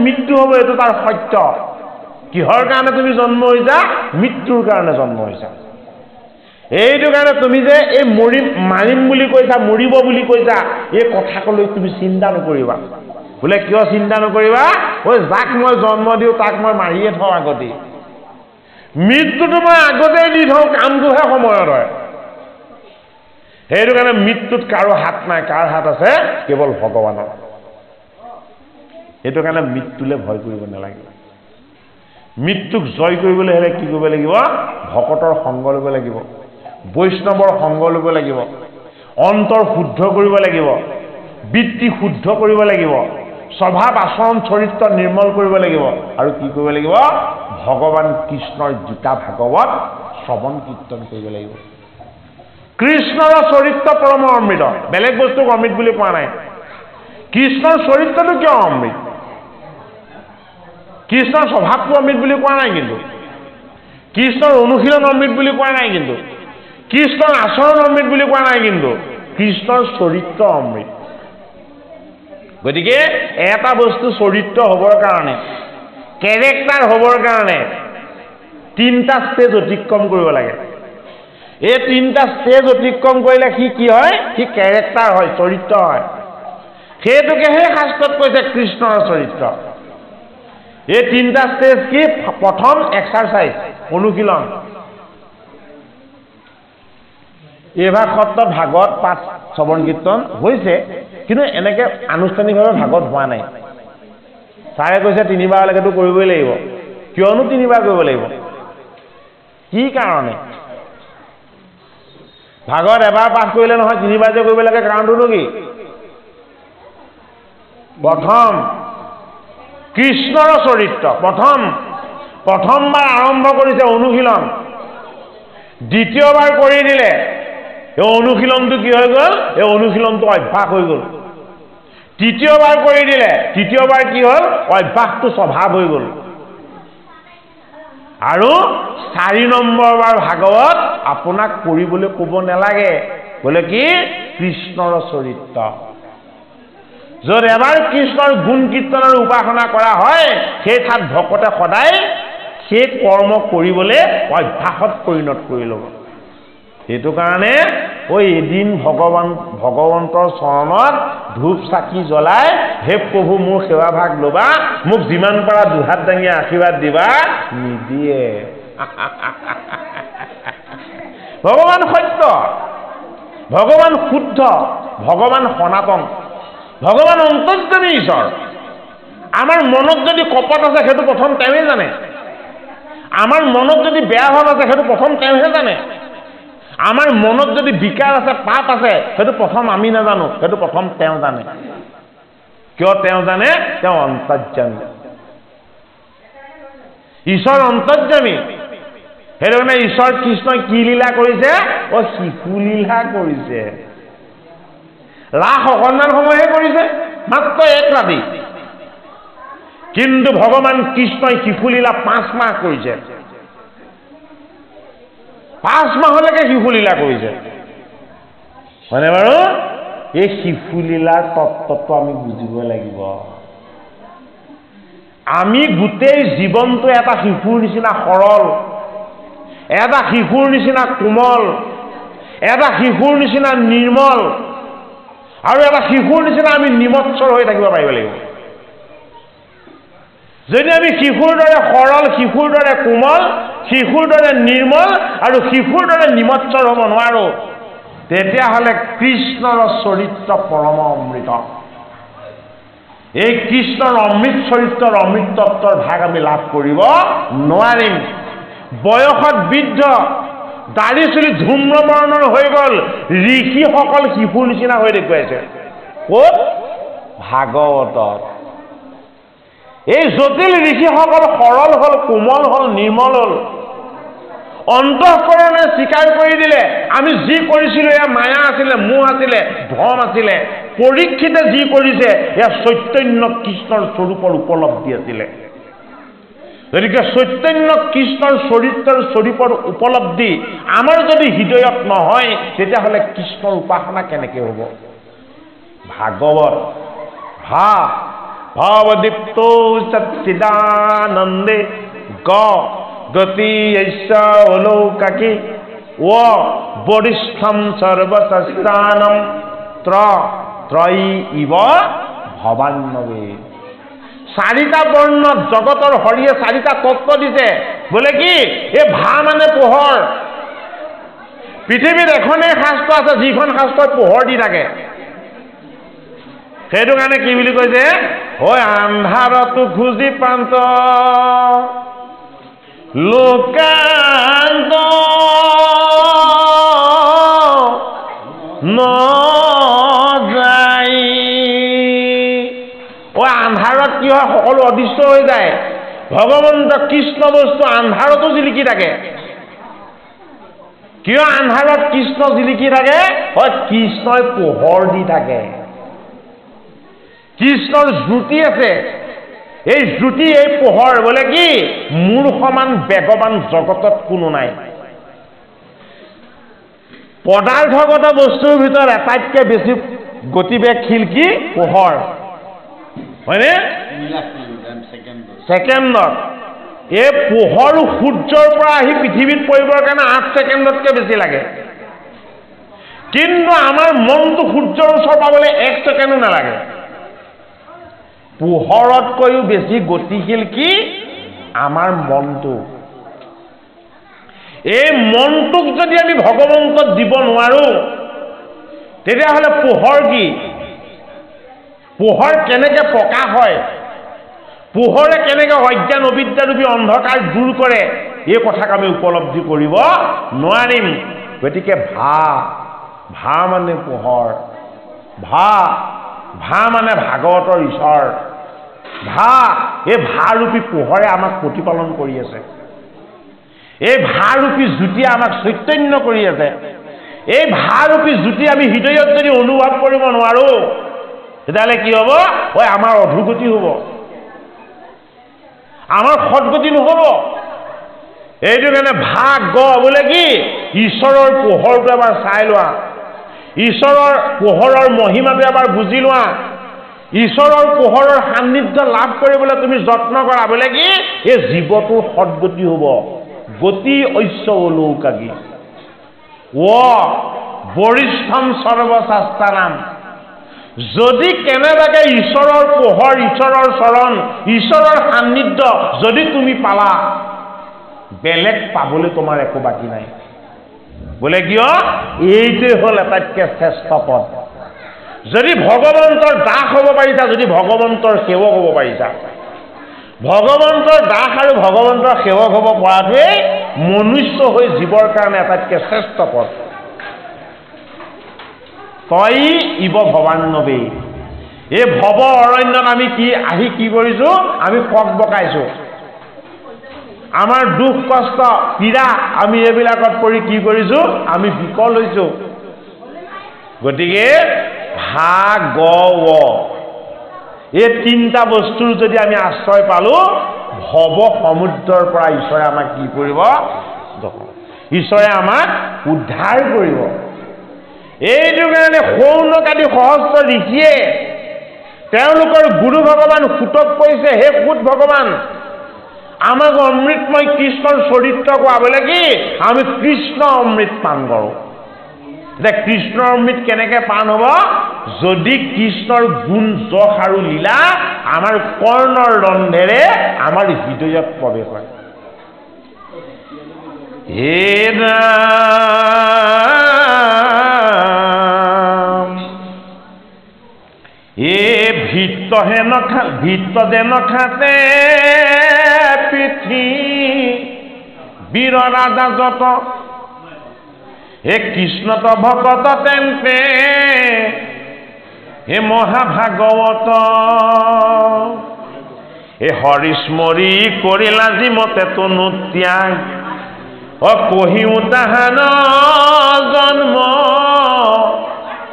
মৃত্যু হ'ব এইটো তাৰ সত্য কিহৰ কাৰণে তুমি জন্ম হৈছা মৃত্যুৰ কাৰণে জন্ম হৈছা এইটো কাৰণে তুমি যে এই মাৰিম বুলি কৈছা মৰিব বুলি কৈছা এই কথাকলৈ তুমি চিন্তা নকৰিবা বোলে কিয় চিন্তা নকৰিবা ঐ যাক মই জন্ম দিওঁ তাক মই মাৰিয়ে থওঁ আগতে মৃত্যুটো মই আগতেই দি থওঁ কামটোহে সময়ত হয় সেইটো কাৰণে মৃত্যুত কাৰো হাত নাই কাৰ হাত আছে কেৱল ভগৱানৰ সেইটো কাৰণে মৃত্যুলে ভয় কৰিব নালাগে মৃত্যুক জয় কৰিবলৈ হ'লে কি কৰিব লাগিব ভকতৰ সংগ ল'ব লাগিব বৈষ্ণৱৰ সংগ ল'ব লাগিব অন্তৰ শুদ্ধ কৰিব লাগিব বৃত্তি শুদ্ধ কৰিব লাগিব স্বভাৱ আচৰণ চৰিত্ৰ নিৰ্মল কৰিব লাগিব আৰু কি কৰিব লাগিব ভগৱান কৃষ্ণৰ গীতা ভাগৱত শ্ৰৱণ কীৰ্তন কৰিব লাগিব কৃষ্ণৰ চৰিত্ৰ পৰম অমৃত বেলেগ বস্তুক অমৃত বুলি কোৱা নাই কৃষ্ণৰ চৰিত্ৰটো কিয় অমৃত কৃষ্ণৰ স্বভাৱটো অমৃত বুলি কোৱা নাই কিন্তু কৃষ্ণৰ অনুশীলন অমৃত বুলি কোৱা নাই কিন্তু কৃষ্ণৰ আচৰণ অমৃত বুলি কোৱা নাই কিন্তু কৃষ্ণৰ চৰিত্ৰ অমৃত গতিকে এটা বস্তু চৰিত্ৰ হ'বৰ কাৰণে কেৰেক্টাৰ হ'বৰ কাৰণে তিনিটা ষ্টেজ অতিক্ৰম কৰিব লাগে এই তিনিটা ষ্টেজ অতিক্ৰম কৰিলে সি কি হয় সি কেৰেক্টাৰ হয় চৰিত্ৰ হয় সেইটোকেহে শাস্ত্ৰত কৈছে কৃষ্ণৰ চৰিত্ৰ এই তিনিটা ষ্টেজ কি প্ৰথম এক্সাৰচাইজ অনুশীলন এইভাগ সত্ৰত ভাগৱত পাঠ শ্ৰৱণ কীৰ্তন হৈছে কিন্তু এনেকে আনুষ্ঠানিকভাৱে ভাগৱত হোৱা নাই ছাৰে কৈছে তিনিবাৰলৈকেতো কৰিবই লাগিব কিয়নো তিনিবাৰ কৰিব লাগিব কি কাৰণে ভাগৱত এবাৰ পাঠ কৰিলে নহয় তিনিবাৰ যে কৰিব লাগে কাৰণটোনো কি প্ৰথম কৃষ্ণৰ চৰিত্ৰ প্ৰথমবাৰ আৰম্ভ কৰিছে অনুশীলন দ্বিতীয়বাৰ কৰি দিলে এই অনুশীলনটো কি হৈ গ'ল এই অনুশীলনটো অভ্যাস হৈ গ'ল তৃতীয়বাৰ কৰি দিলে তৃতীয়বাৰ কি হ'ল অভ্যাসটো স্বভাৱ হৈ গ'ল আৰু 4 নম্বৰ বাৰ ভাগৱত আপোনাক কৰিবলৈ ক'ব নালাগে বোলে কি কৃষ্ণৰ চৰিত্ৰ য'ত এবাৰ কৃষ্ণৰ গুণ কীৰ্তনৰ উপাসনা কৰা হয় সেই ঠাইত ভকতে সদায় সেই কৰ্ম কৰিবলৈ অভ্যাসত পৰিণত কৰি ল'ব সেইটো কাৰণে এদিন ভগৱন্তৰ চৰণত ধূপ চাকি জ্বলাই হে প্ৰভু মোৰ সেৱা ভাগ ল'বা মোক যিমান পাৰা দুহাত দাঙি আশীৰ্বাদ দিবা নিদিয়ে ভগৱান সত্য ভগৱান শুদ্ধ ভগৱান সনাতন ভগৱান অন্তৰ্যামী ঈশ্বৰ আমাৰ মনত যদি কপট আছে সেইটো প্ৰথম তেওঁহে জানে আমাৰ মনত যদি বেয়া ভাৱ আছে সেইটো প্ৰথম তেওঁহে জানে আমাৰ মনত যদি বিকাৰ আছে পাপ আছে সেইটো প্ৰথম আমি নাজানো সেইটো প্ৰথম তেওঁ জানে কিয় তেওঁ জানে তেওঁ অন্তৰ্যামী ঈশ্বৰ অন্তৰ্যামী সেইটো কাৰণে ঈশ্বৰ কৃষ্ণই কি লীলা কৰিছে শিশু লীলা কৰিছে ৰাস অকণমান সময়হে কৰিছে মাত্ৰ 1 ৰাতি কিন্তু ভগৱান কৃষ্ণই শিশু লীলা 5 মাহ কৰিছে 5 মাহলৈকে শিশু লীলা কৰিছে হয়নে বাৰু এই শিশু লীলাৰ তত্ত্বটো আমি বুজিব লাগিব আমি গোটেই জীৱনটো এটা শিশুৰ নিচিনা সৰল এটা শিশুৰ নিচিনা কোমল এটা শিশুৰ নিচিনা নিৰ্মল আৰু এটা শিশুৰ নিচিনা আমি নিমৎসৰ হৈ থাকিব পাৰিব লাগিব যদি আমি শিশুৰ দৰে সৰল শিশুৰ দৰে কোমল শিশুৰ দৰে নিৰ্মল আৰু শিশুৰ দৰে নিমৎসৰ হ'ব নোৱাৰো তেতিয়াহ'লে কৃষ্ণৰ চৰিত্ৰ পৰম অমৃত এই কৃষ্ণৰ অমৃত চৰিত্ৰৰ অমৃত তত্ত্বৰ ভাগ আমি লাভ কৰিব নোৱাৰিম বয়সত বৃদ্ধ দাড়ি চুলি ধূম্ৰবৰ্ণৰ হৈ গ'ল ঋষিসকল শিশুৰ নিচিনা হৈ দেখুৱাইছে ক'ত ভাগৱতত এই জটিল ঋষিসকল সৰল হ'ল কোমল হ'ল নিৰ্মল হ'ল অন্তঃকৰণে স্বীকাৰ কৰি দিলে আমি যি কৰিছিলোঁ এয়া মায়া আছিলে মোহ আছিলে ভ্ৰম আছিলে পৰীক্ষিতে যি কৰিছে এয়া চৈতন্য কৃষ্ণৰ স্বৰূপৰ উপলব্ধি আছিলে গতিকে চৈতন্য কৃষ্ণৰ চৰিত্ৰৰ স্বৰূপৰ উপলব্ধি আমাৰ যদি হৃদয়ত নহয় তেতিয়াহ'লে কৃষ্ণৰ উপাসনা কেনেকৈ হ'ব ভাগৱত ভবদীপ্তো সচ্চিদানন্দে গতি অলৌকাকি বৰিষ্ঠম সৰ্বশস্ত্ৰাণম ত্ৰয়ী ইব ভবান্নবে। চাৰিটা বৰ্ণ জগতৰ হৰিয়ে চাৰিটা তত্ত্ব দিছে। বোলে কি এই ভা মানে পোহৰ। পৃথিৱীত এখনেই শাস্ত্ৰ আছে যিখন শাস্ত্ৰত পোহৰ দি থাকে। সেইটো কাৰণে কি বুলি কৈছে, ঐ আন্ধাৰতো খুজি প্ৰান্ত লোকান্ত নযায়। আন্ধাৰত কি হয়, সকলো অদৃশ্য হৈ যায়। ভগৱন্ত কৃষ্ণ বস্তু আন্ধাৰতো জিলিকি থাকে। কিয় আন্ধাৰত কৃষ্ণ জিলিকি থাকে? হয়, কৃষ্ণই পোহৰ দি থাকে। কৃষ্ণৰ জ্যোতি আছে। এই জ্যোতি, এই পোহৰ বোলে কি মোৰ সমান বেগৱান জগতত কোনো নাই। পদাৰ্থগত বস্তুৰ ভিতৰত আটাইতকৈ বেছি গতিবেগশীল কি পোহৰ, হয়নে? ছেকেণ্ডত এই পোহৰ সূৰ্যৰ পৰা আহি পৃথিৱীত পৰিবৰ কাৰণে 8 ছেকেণ্ডতকৈ বেছি লাগে। কিন্তু আমাৰ মনটো সূৰ্যৰ ওচৰ পাবলৈ 1 ছেকেণ্ডো নালাগে। পোহৰতকৈও বেছি গতিশীল কি আমাৰ মনটো। এই মনটোক যদি আমি ভগৱন্তক দিব নোৱাৰো, তেতিয়াহ'লে পোহৰ কি? পোহৰ কেনেকে প্ৰকাশ হয়, পোহৰে কেনেকে অজ্ঞান অবিদ্যাৰূপী অন্ধকাৰ দূৰ কৰে, এই কথাক আমি উপলব্ধি কৰিব নোৱাৰিম। গতিকে ভা মানে পোহৰ, ভা মানে ভাগৱতৰ ঈশ্বৰ। এই ভাৰূপী পোহৰে আমাক প্ৰতিপালন কৰি আছে। এই ভাৰূপী জ্যোতিয়ে আমাক চৈতন্য কৰি আছে। এই ভাৰূপী জ্যোতি আমি হৃদয়ত যদি অনুভৱ কৰিব নোৱাৰো, তেতিয়াহ'লে কি হ'ব? আমাৰ অধোগতি হ'ব, আমাৰ সদগতি নহ'ব। এইটো কাৰণে বোলে কি ঈশ্বৰৰ পোহৰটো এবাৰ চাই লোৱা, ঈশ্বৰৰ পোহৰৰ মহিমাটো এবাৰ বুজি লোৱা, ঈশ্বৰৰ পোহৰৰ সান্নিধ্য লাভ কৰিবলৈ তুমি যত্ন কৰা। বোলে কি এই জীৱটোৰ সদগতি হ'ব। গতি ঐশ্য অলৌকাকি বৰিষ্ঠম সৰ্বশাস্ত্ৰাণাম। যদি কেনেবাকে ঈশ্বৰৰ পোহৰ, ঈশ্বৰৰ চৰণ, ঈশ্বৰৰ সান্নিধ্য যদি তুমি পালা, বেলেগ পাবলৈ তোমাৰ একো বাকী নাই। বোলে কিয়? এইটোৱে হ'ল আটাইতকৈ শ্ৰেষ্ঠ পদ। যদি ভগৱন্তৰ দাস হ'ব পাৰিছা, যদি ভগৱন্তৰ সেৱক হ'ব পাৰিছা, ভগৱন্তৰ দাস আৰু ভগৱন্তৰ সেৱক হ'ব পৰাটোৱেই মনুষ্য হৈ জীৱৰ কাৰণে আটাইতকৈ শ্ৰেষ্ঠ পদ। তই ইব ভৱান্নবে। এই ভৱ অৰণ্যত আমি কি কৰিছো? আমি কক বকাইছো। আমাৰ দুখ কষ্ট পীড়া আমি এইবিলাকত পৰি কি কৰিছো? আমি বিকল হৈছো। গতিকে এই 3টা বস্তুৰ যদি আমি আশ্ৰয় পালো, ভৱ সমুদ্ৰৰ পৰা ঈশ্বৰে আমাক কি কৰিব? ঈশ্বৰে আমাক উদ্ধাৰ কৰিব। এইটো কাৰণে শৌনকাদি সহস্ৰ ঋষিয়ে তেওঁলোকৰ গুৰু ভগৱান সূতক কৈছে, হে সূত ভগৱান, আমাক অমৃতময় কৃষ্ণৰ চৰিত্ৰ কোৱাবলে কি আমি কৃষ্ণ অমৃত পান কৰোঁ। এতিয়া কৃষ্ণৰ অমৃত কেনেকে পান হ'ব? যদি কৃষ্ণৰ গুণ যশ আৰু লীলা আমাৰ কৰ্ণৰ ৰন্ধেৰে আমাৰ হৃদয়ত প্ৰৱেশ হয়। হে ৰাম, ভিত্ত যেন খাতে পৃথি বীৰ ৰাজা যত, হে কৃষ্ণত ভকত তেন্তে হে মহাভাগৱত, হে হৰিস্মৰি কৰিলা যিমতে তনু ত্যাগ, কহিও তাহান জন্ম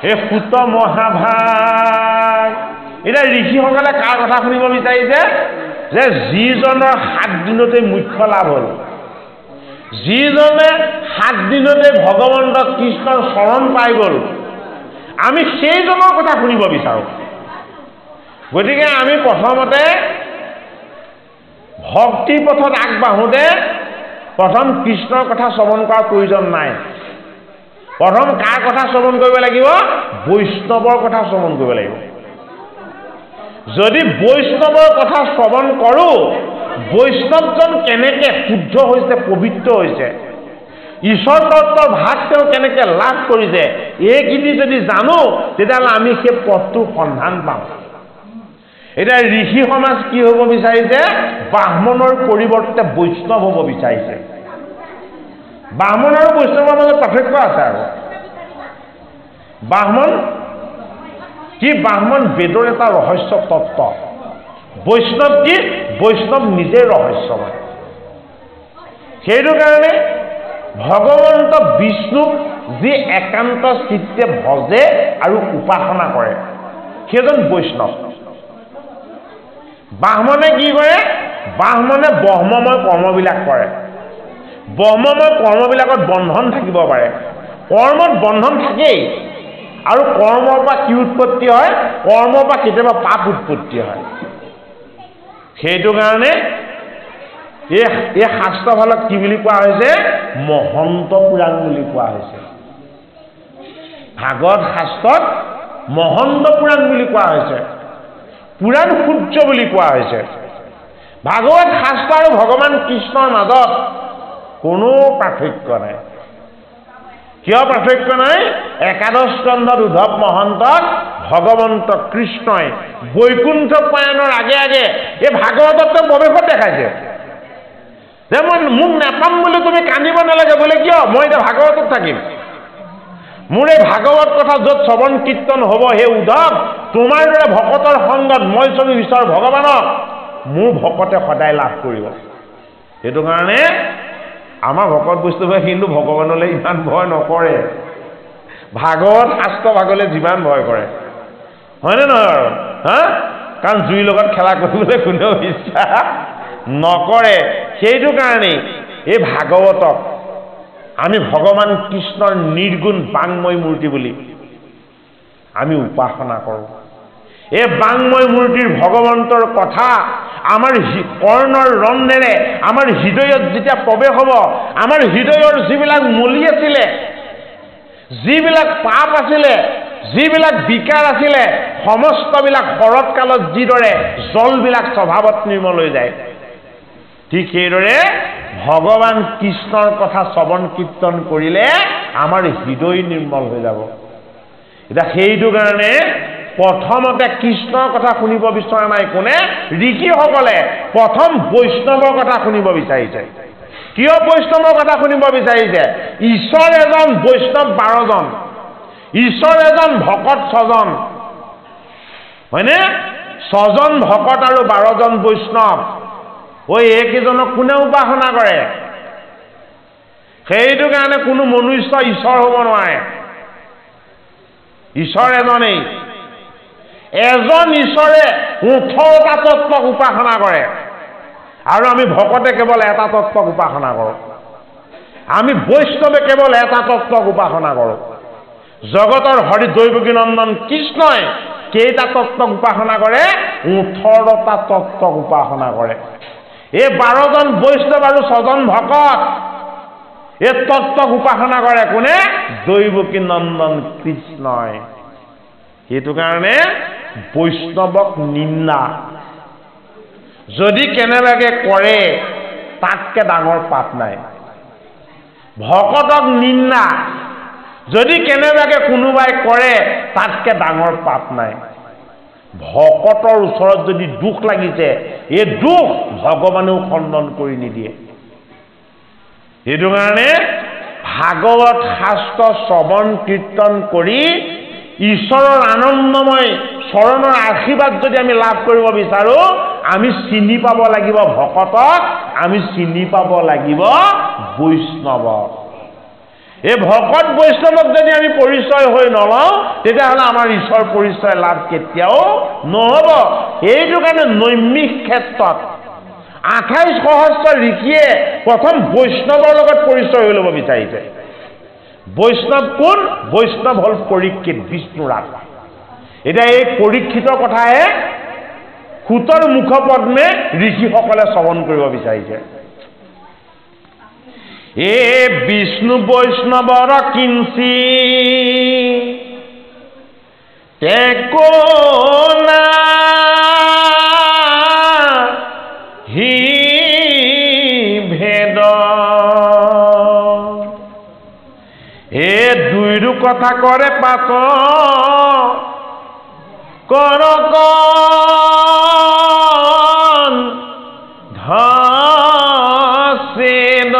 হে সুত মহাভাগ। এতিয়া ঋষিসকলে কাৰ কথা শুনিব বিচাৰিছে? যে যিজনৰ 7 দিনতে মুখ্য লাভ হ'ল, যিজনে 7 দিনতে ভগৱন্ত কৃষ্ণৰ চৰণ পাই গ'ল, আমি সেইজনৰ কথা শুনিব বিচাৰোঁ। গতিকে আমি প্ৰথমতে ভক্তি পথত আগবাঢ়োতে প্ৰথম কৃষ্ণৰ কথা শ্ৰৱণ কৰাৰ প্ৰয়োজন নাই। প্ৰথম কাৰ কথা শ্ৰৱণ কৰিব লাগিব? বৈষ্ণৱৰ কথা শ্ৰৱণ কৰিব লাগিব। যদি বৈষ্ণৱৰ কথা শ্ৰৱণ কৰোঁ, বৈষ্ণৱজন কেনেকৈ শুদ্ধ হৈছে, পবিত্ৰ হৈছে, ঈশ্বৰ তত্ত্বৰ ভাগ তেওঁ কেনেকৈ লাভ কৰিছে, এইখিনি যদি জানো তেতিয়াহ'লে আমি সেই পথটোৰ সন্ধান পাম। এতিয়া ঋষি সমাজ কি হ'ব বিচাৰিছে? ব্ৰাহ্মণৰ পৰিৱৰ্তে বৈষ্ণৱ হ'ব বিচাৰিছে। ব্ৰাহ্মণ আৰু বৈষ্ণৱৰ মাজত পাৰ্থক্য আছে। আৰু ব্ৰাহ্মণ কি? ব্ৰাহ্মণ বেদৰ এটা ৰহস্য তত্ত্ব। বৈষ্ণৱ কি? বৈষ্ণৱ নিজে ৰহস্যময়। সেইটো কাৰণে ভগৱন্ত বিষ্ণুক যি একান্ত চিত্তে ভজে আৰু উপাসনা কৰে সেইজন বৈষ্ণৱ। ব্ৰাহ্মণে কি কৰে? ব্ৰাহ্মণে ব্ৰহ্মময় কৰ্মবিলাক কৰে। ব্ৰহ্মময় কৰ্মবিলাকত বন্ধন থাকিব পাৰে। কৰ্মত বন্ধন থাকেই। আৰু কৰ্মৰ পৰা কি উৎপত্তি হয়? কৰ্মৰ পৰা কেতিয়াবা পাপ উৎপত্তি হয়। সেইটো কাৰণে এই শাস্ত্ৰফালক কি বুলি কোৱা হৈছে? মহন্ত পুৰাণ বুলি কোৱা হৈছে। ভাগৱত শাস্ত্ৰত মহন্ত পুৰাণ বুলি কোৱা হৈছে। পুৰাণ সূৰ্য বুলি কোৱা হৈছে। ভাগৱত শাস্ত্ৰ আৰু ভগৱান কৃষ্ণৰ মাজত কোনো পাৰ্থক্য নাই। কিয় পাৰ্থক্য নাই? একাদশ স্কন্ধত উদ্ধৱ মহন্তক ভগৱন্ত কৃষ্ণই বৈকুণ্ঠ পায়নৰ আগে আগে এই ভাগৱতত তেওঁ প্ৰৱেশত দেখাইছে যে মই মোক নাপাম বুলি তুমি কান্দিব নালাগে। বোলে কিয়? মই এতিয়া ভাগৱতত থাকিম। মোৰ এই ভাগৱত কথা য'ত শ্ৰৱণ কীৰ্তন হ'ব, হে উদ্ধৱ, তোমাৰ দৰে ভকতৰ সংগত মই স্বয়ং ঈশ্বৰ ভগৱানক মোৰ ভকতে সদায় লাভ কৰিব। সেইটো কাৰণে আমাৰ ভকত বৈষ্ণৱে কিন্তু ভগৱানলৈ ইমান ভয় নকৰে। ভাগৱত শাস্ত্ৰ ভাগলৈ যিমান ভয় কৰে, হয়নে নহয় আৰু? কাৰণ জুইৰ লগত খেলা কৰিবলৈ কোনেও ইচ্ছা নকৰে। সেইটো কাৰণেই এই ভাগৱতক আমি ভগৱান কৃষ্ণৰ নিৰ্গুণ বাংময় মূৰ্তি বুলি আমি উপাসনা কৰোঁ। এই বাংময় মূৰ্তিৰ ভগৱন্তৰ কথা আমাৰ কৰ্ণৰ ৰন্ধেৰে আমাৰ হৃদয়ত যেতিয়া প্ৰৱেশ হ'ব, আমাৰ হৃদয়ৰ যিবিলাক মলি আছিলে, যিবিলাক পাপ আছিলে, যিবিলাক বিকাৰ আছিলে, সমস্তবিলাক শৰৎকালত যিদৰে জলবিলাক স্বভাৱত নিৰ্মল হৈ যায়, ঠিক সেইদৰে ভগৱান কৃষ্ণৰ কথা শ্ৰৱণ কীৰ্তন কৰিলে আমাৰ হৃদয় নিৰ্মল হৈ যাব। এতিয়া সেইটো কাৰণে প্ৰথমতে কৃষ্ণৰ কথা শুনিব বিচৰা নাই কোনে? ঋষিসকলে প্ৰথম বৈষ্ণৱৰ কথা শুনিব বিচাৰিছে। কিয় বৈষ্ণৱৰ কথা শুনিব বিচাৰিছে? ঈশ্বৰ এজন, বৈষ্ণৱ 12 জন। ঈশ্বৰ এজন, ভকত 6 জন, হয়নে? 6 জন ভকত আৰু 12 জন বৈষ্ণৱ। এইকেইজনক কোনে উপাসনা কৰে? সেইটো কাৰণে কোনো মনুষ্য ঈশ্বৰ হ'ব নোৱাৰে। ঈশ্বৰ এজনেই। এজন ঈশ্বৰে 18টা তত্ত্বক উপাসনা কৰে আৰু আমি ভকতে কেৱল এটা তত্ত্বক উপাসনা কৰোঁ। আমি বৈষ্ণৱে কেৱল এটা তত্ত্বক উপাসনা কৰোঁ। জগতৰ হৰি দৈৱকী নন্দন কৃষ্ণই কেইটা তত্ত্বক উপাসনা কৰে? 18টা তত্ত্বক উপাসনা কৰে। এই 12 জন বৈষ্ণৱ আৰু 6 জন ভকত এই তত্ত্বক উপাসনা কৰে কোনে? দৈৱকী নন্দন কৃষ্ণই। সেইটো কাৰণে বৈষ্ণৱক নিন্দা যদি কেনেবাকে কৰে তাতকে ডাঙৰ পাপ নাই। ভকতক নিন্দা যদি কেনেবাকে কোনোবাই কৰে তাতকে ডাঙৰ পাপ নাই। ভকতৰ ওচৰত যদি দুখ লাগিছে, এই দুখ ভগৱানেও খণ্ডন কৰি নিদিয়ে। সেইটো কাৰণে ভাগৱত শাস্ত্ৰ শ্ৰৱণ কীৰ্তন কৰি ঈশ্বৰৰ আনন্দময় চৰণৰ আশীৰ্বাদ যদি আমি লাভ কৰিব বিচাৰোঁ, আমি চিনি পাব লাগিব ভকতক, আমি চিনি পাব লাগিব বৈষ্ণৱক। এই ভকত বৈষ্ণৱক যদি আমি পৰিচয় হৈ নলওঁ তেতিয়াহ'লে আমাৰ ঈশ্বৰ পৰিচয় লাভ কেতিয়াও নহ'ব। সেইটো কাৰণে নৈমিষ ক্ষেত্ৰত 28 সহস্ৰ ঋষিয়ে প্ৰথম বৈষ্ণৱৰ লগত পৰিচয় হৈ ল'ব বিচাৰিছে। বৈষ্ণৱ কোন? বৈষ্ণৱ হ'ল পৰীক্ষিত, বিষ্ণুৰাজ। এতিয়া এই পৰীক্ষিতৰ কথাহে সুতৰ মুখপদ্মে ঋষিসকলে শ্ৰৱণ কৰিব বিচাৰিছে। এ বিষ্ণু বৈষ্ণৱৰ কিঞ্চি তেকোনা হি ভেদ এ দুইৰো কথা কৰে পাত কৰক ধছেদ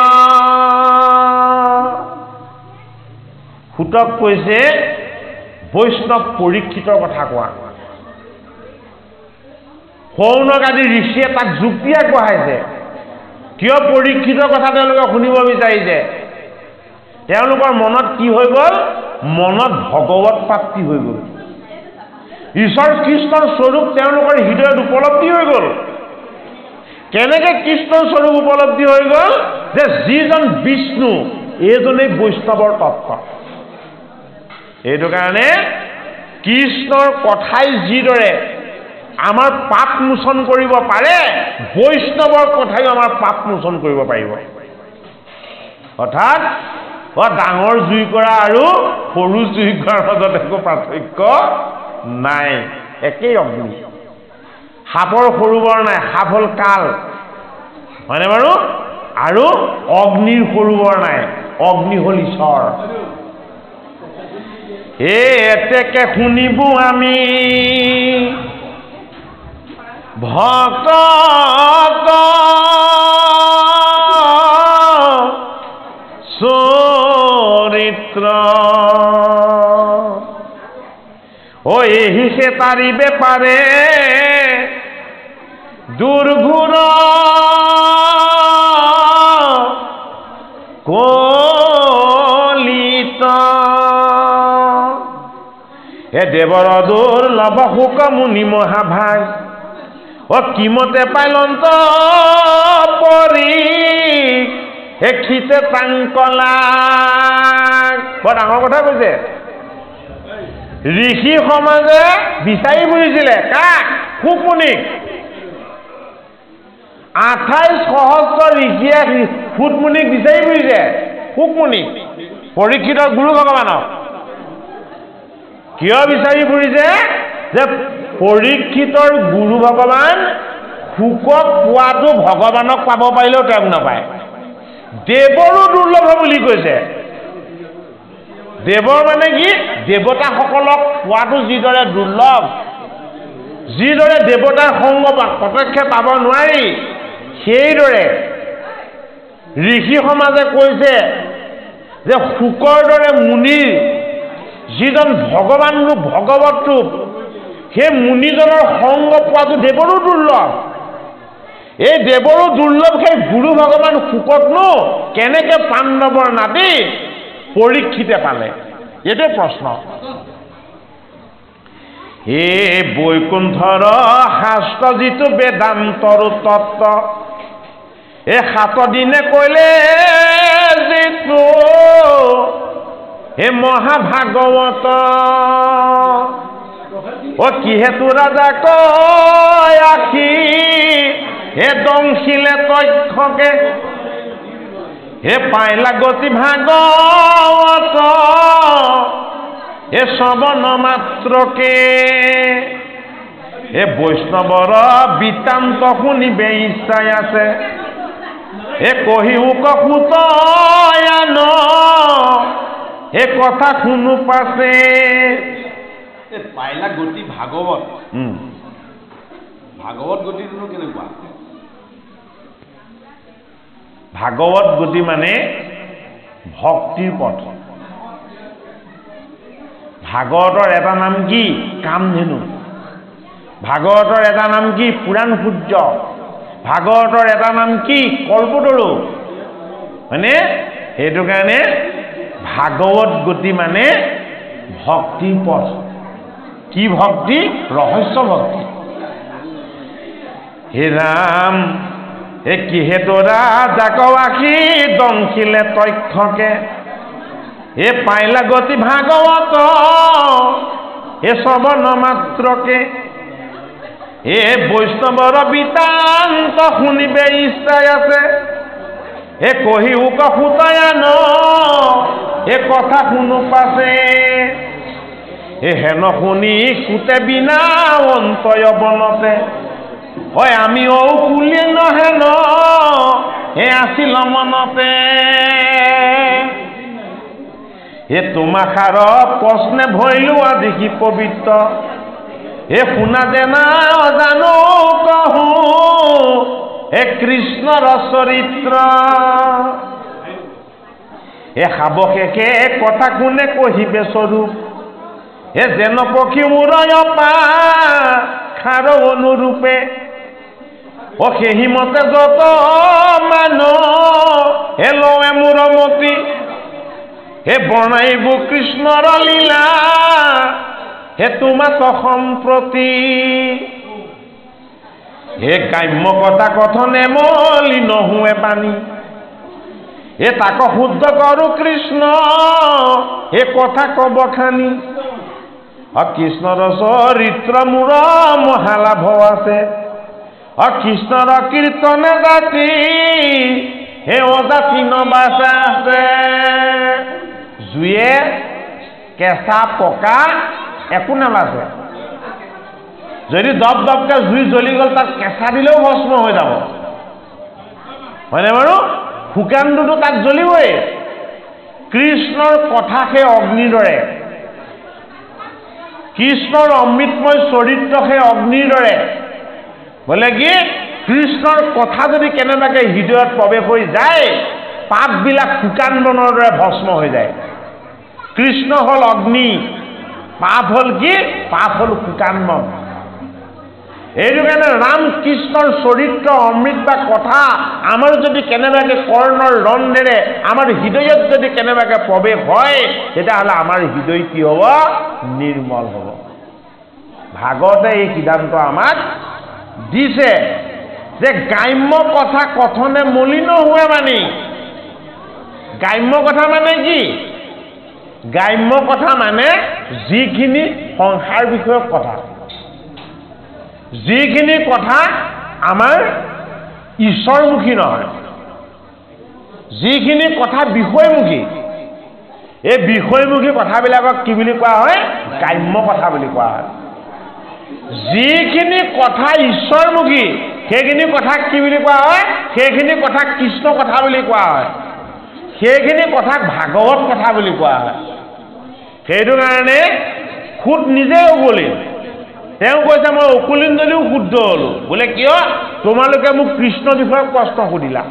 সুতক কৈছে বৈষ্ণৱ পৰীক্ষিতৰ কথা কোৱা। সৌনক আদি ঋষিয়ে তাক যুক্তি আগবঢ়াইছে কিয় পৰীক্ষিতৰ কথা তেওঁলোকে শুনিব বিচাৰিছে। তেওঁলোকৰ মনত কি হৈ গ'ল? মনত ভগৱত প্ৰাপ্তি হৈ গ'ল। ঈশ্বৰ কৃষ্ণৰ স্বৰূপ তেওঁলোকৰ হৃদয়ত উপলব্ধি হৈ গ'ল। কেনেকৈ কৃষ্ণৰ স্বৰূপ উপলব্ধি হৈ গ'ল? যে যিজন বিষ্ণু এইজনেই বৈষ্ণৱৰ তত্ত্ব। এইটো কাৰণে কৃষ্ণৰ কথাই যিদৰে আমাৰ পাপ মোচন কৰিব পাৰে, বৈষ্ণৱৰ কথাইও আমাৰ পাপ মোচন কৰিব পাৰিব। অৰ্থাৎ ডাঙৰ জুই কৰা আৰু সৰু জুই কৰাৰ মাজত একো পাৰ্থক্য নাই, একেই অগ্নি। সাপৰ সৰু বৰ নাই, সাপ হ'ল কাল, হয়নে বাৰু? আৰু অগ্নিৰ সৰু বৰ নাই, অগ্নি হ'ল ঈশ্বৰ। এতেকে শুনিব আমি ভক্ত চৰিত্ৰ ও এহি সে তাৰিবে পাৰে দুৰ্ঘুৰ কলিত এ দেৱৰ দুৰ্লভ শোক মুনি মহাভাগ ও কিমতে পাইলন্ত পৰি এখিতে টাংকলা। বৰ ডাঙৰ কথা কৈছে। ঋষি সমাজে বিচাৰি ফুৰিছিলে কাক? সুকমুনিক। 28 সহস্ৰ ঋষিয়ে সুকমুনিক বিচাৰি ফুৰিছে। সুকমুনিক পৰীক্ষিতৰ গুৰু ভগৱানক কিয় বিচাৰি ফুৰিছে? যে পৰীক্ষিতৰ গুৰু ভগৱান সুকক পোৱাটো ভগৱানক পাব পাৰিলেও তেওঁক নাপায়। দেৱৰো দুৰ্লভ বুলি কৈছে। দেৱৰ মানে কি? দেৱতাসকলক পোৱাটো যিদৰে দুৰ্লভ, যিদৰে দেৱতাৰ সংগ প্ৰত্যক্ষে পাব নোৱাৰি, সেইদৰে ঋষি সমাজে কৈছে যে শুকৰ দৰে মুনিৰ যিজন ভগৱান ৰূপ, ভগৱত ৰূপ, সেই মুনিজনৰ সংগ পোৱাটো দেৱৰো দুৰ্লভ। এই দেৱৰো দুৰ্লভ সেই গুৰু ভগৱান শুককনো কেনেকে পাণ্ডৱৰ নাতি পৰীক্ষিতে পালে? এইটোৱে প্ৰশ্ন। এই বৈকুণ্ঠৰ শাস্ত্ৰ যিটো বেদান্তৰ তত্ত্ব, এই 7 দিনে কৈলে যিটো হে মহাভাগৱত ও কিহেতু ৰাজা কয় আখি হে দংশিলে তথ্যকে হে পাইলা গতি ভাগৱত হে শ্ৰৱণ মাত্ৰকে হে বৈষ্ণৱৰ বৃত্তান্ত শুনিবে ইচ্ছাই আছে হে কহিও কহুতয়ান হে কথা শুনো পাছে। পাইলা গতি ভাগৱত, ভাগৱত গতিটো কেনেকুৱা? ভাগৱত গতি মানে ভক্তিৰ পথ। ভাগৱতৰ এটা নাম কি? কামধেনু। ভাগৱতৰ এটা নাম কি? পুৰাণ সূৰ্য। ভাগৱতৰ এটা নাম কি? কল্পতৰু। মানে সেইটো কাৰণে ভাগৱত গতি মানে ভক্তিৰ পথ। কি ভক্তি? ৰহস্য ভক্তি। হে ৰাম এ কিহেতৰা জাকৱাখি দংশিলে তথ্যকে এ পাইলা গতি ভাগৱত এ শ্ৰৱণ মাত্ৰকে বৈষ্ণৱৰ বিতান্ত শুনিবে ইচ্ছাই আছে কহিও কহুতয়ান কথা শুনো পাছে হেন শুনি কুতে বিনা অন্তয় বনতে হয় আমি কুলিয়ে নহেন আছিল মনতে তোমাখাৰ প্ৰশ্নে ভৰিলো আজি কি পবিত্ৰ শুনা দেনা অজানো কহো কৃষ্ণৰ চৰিত্ৰ শাবকে কথা কোনে কহিবে স্বৰূপ যেন পক্ষী মূৰয় পা খাৰ অনুৰূপে সেইমতে যত মানুহ লয়ে মূৰমতি বনাইব কৃষ্ণৰ লীলা তোমাক সম্প্ৰতি কাম্য কথা কথনে মলি নহুৱে বাণী তাক শুদ্ধ কৰো কৃষ্ণ কথা কব খানি কৃষ্ণৰ চৰিত্ৰ মূৰ মহালাভ আছে কৃষ্ণৰ কীৰ্তনে জাতি অজাতি নবাচা আছে জুয়ে কেঁচা পকা একো নাবাচে যদি দপ দপকে জুই জ্বলি গ'ল তাত কেঁচা দিলেও ভস্ম হৈ যাব হয়নে বাৰু শুকানটোতো তাত জ্বলিবই কৃষ্ণৰ কথা সেই অগ্নিৰ দৰে কৃষ্ণৰ অমৃতময় চৰিত্ৰ সেই অগ্নিৰ দৰে বোলে কি কৃষ্ণৰ কথা যদি কেনেবাকৈ হৃদয়ত প্ৰৱেশ হৈ যায় পাপবিলাক শুকান বনৰ দৰে ভস্ম হৈ যায় কৃষ্ণ হ'ল অগ্নি পাপ হ'ল কি পাপ হ'ল শুকান বন এইটো কাৰণে ৰাম কৃষ্ণৰ চৰিত্ৰ অমৃত বা কথা আমাৰ যদি কেনেবাকৈ কৰ্ণৰ ৰন্ধেৰে আমাৰ হৃদয়ত যদি কেনেবাকৈ প্ৰৱেশ হয় তেতিয়াহ'লে আমাৰ হৃদয় কি হ'ব নিৰ্মল হ'ব ভাগৱতে এই সিদ্ধান্ত আমাক দিছে যে গ্ৰাম্য কথা কথনে মলিন হোৱা মানে গ্ৰাম্য কথা মানে কি গ্ৰাম্য কথা মানে যিখিনি সংসাৰ বিষয়ক কথা যিখিনি কথা আমাৰ ঈশ্বৰমুখী নহয় যিখিনি কথা বিষয়মুখী এই বিষয়মুখী কথাবিলাকক কি বুলি কোৱা হয় গ্ৰাম্য কথা বুলি কোৱা হয় যিখিনি কথা ঈশ্বৰমুখী সেইখিনি কথাক কি বুলি কোৱা হয় সেইখিনি কথা কৃষ্ণ কথা বুলি কোৱা হয় সেইখিনি কথাক ভাগৱত কথা বুলি কোৱা হয় সেইটো কাৰণে খুদ নিজে উগলি তেওঁ কৈছে মই উকুলিন যদিও শুদ্ধ হ'লো বোলে কিয় তোমালোকে মোক কৃষ্ণ বিষয়ক প্ৰশ্ন সুধিলা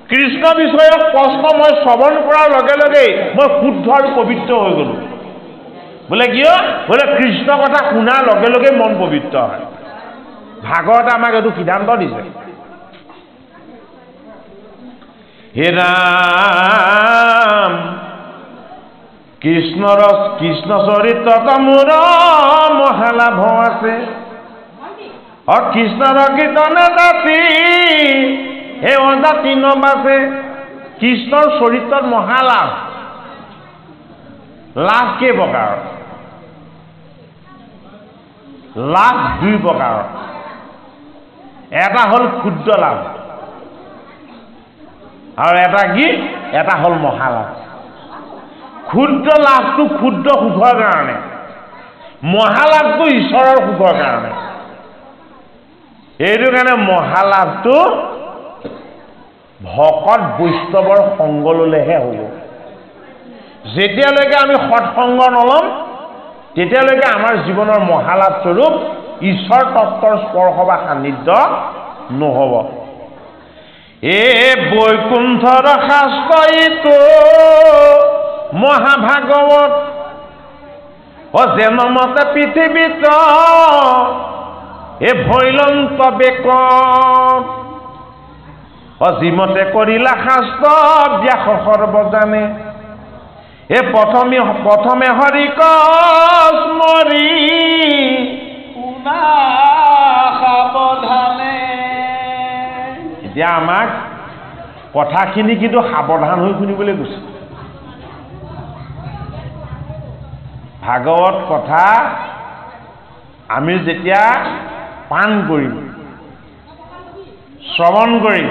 কৃষ্ণ বিষয়ক প্ৰশ্ন মই শ্ৰৱণ কৰাৰ লগে লগে মই শুদ্ধ আৰু পবিত্ৰ হৈ গ'লো বোলে কিয় বোলে কৃষ্ণ কথা শুনাৰ লগে লগে মন পবিত্ৰ হয় ভাগৱতে আমাক এইটো সিদ্ধান্ত দিছে হে ৰাম কৃষ্ণ চৰিত্ৰত মোৰ মহালাভ আছে কৃষ্ণৰ কীৰ্তনে জাতি সেই অজাতি নবাচে কৃষ্ণৰ চৰিত্ৰত মহালাভ লাভ কেই প্ৰকাৰ লাভ দুই প্ৰকাৰ এটা হ'ল ক্ষুদ্ৰ লাভ আৰু এটা কি এটা হ'ল মহালাভ ক্ষুদ্ৰ লাভটো ক্ষুদ্ৰ সুখৰ কাৰণে মহালাভটো ঈশ্বৰৰ সুখৰ কাৰণে এইটো কাৰণে মহালাভটো ভকত বৈষ্ণৱৰ সংগ ল'লেহে হ'ব যেতিয়ালৈকে আমি সৎসংগ নলম তেতিয়ালৈকে আমাৰ জীৱনৰ মহালাভ স্বৰূপ ঈশ্বৰ তত্ত্বৰ স্পৰ্শ বা সান্নিধ্য নহ'ব বৈকুণ্ঠৰ শাস্ত্ৰইতো মহাভাগৱত যেন মতে পৃথিৱীত ভৈলন্ত বেকত যিমতে কৰিলা শাস্ত্ৰ ব্যাস সৰ্বজানে প্ৰথমে হৰিক স্মৰি শুনা সাৱধানে এতিয়া আমাক কথাখিনি কিন্তু সাৱধান হৈ শুনিবলৈ কৈছে ভাগৱত কথা আমি যেতিয়া পান কৰিম, শ্ৰৱণ কৰিম,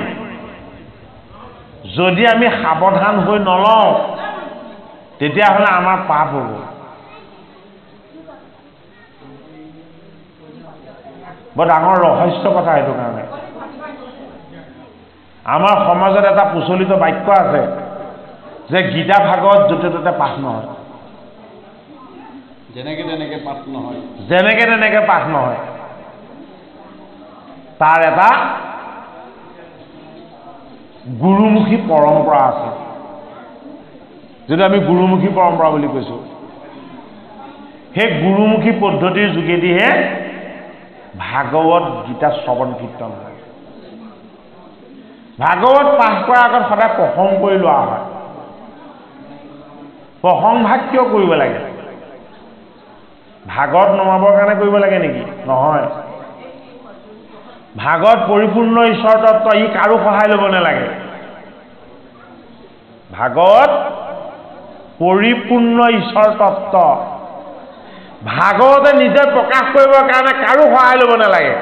যদি আমি সাৱধান হৈ নলওঁ তেতিয়াহ'লে আমাৰ পাপ হ'ব। বৰ ডাঙৰ ৰহস্য কথা এইটো কাৰণে। আমাৰ সমাজত এটা প্ৰচলিত বাক্য আছে যে গীতা ভাগৱত য'তে ত'তে পাঠ নহয়, যেনেকে তেনেকে পাঠ নহয়, যেনেকে তেনেকে পাঠ নহয়। তাৰ এটা গুৰুমুখী পৰম্পৰা আছে, যিটো আমি গুৰুমুখী পৰম্পৰা বুলি কৈছোঁ। সেই গুৰুমুখী পদ্ধতিৰ যোগেদিহে ভাগৱত গীতা শ্ৰৱণ কীৰ্তন হয়। ভাগৱত পাঠ কৰাৰ আগত সদায় প্ৰসংগ কৰি লোৱা হয়। প্ৰসংগ ভাগ কিয় কৰিব লাগে? ভাগৱত নমাবৰ কাৰণে কৰিব লাগে নেকি? নহয়। ভাগৱত পৰিপূৰ্ণ ঈশ্বৰ তত্ত্ব, ই কাৰো সহায় ল'ব নালাগে। ভাগৱত পৰিপূৰ্ণ ঈশ্বৰ তত্ত্ব, ভাগৱতে নিজে প্ৰকাশ কৰিবৰ কাৰণে কাৰো সহায় ল'ব নালাগে।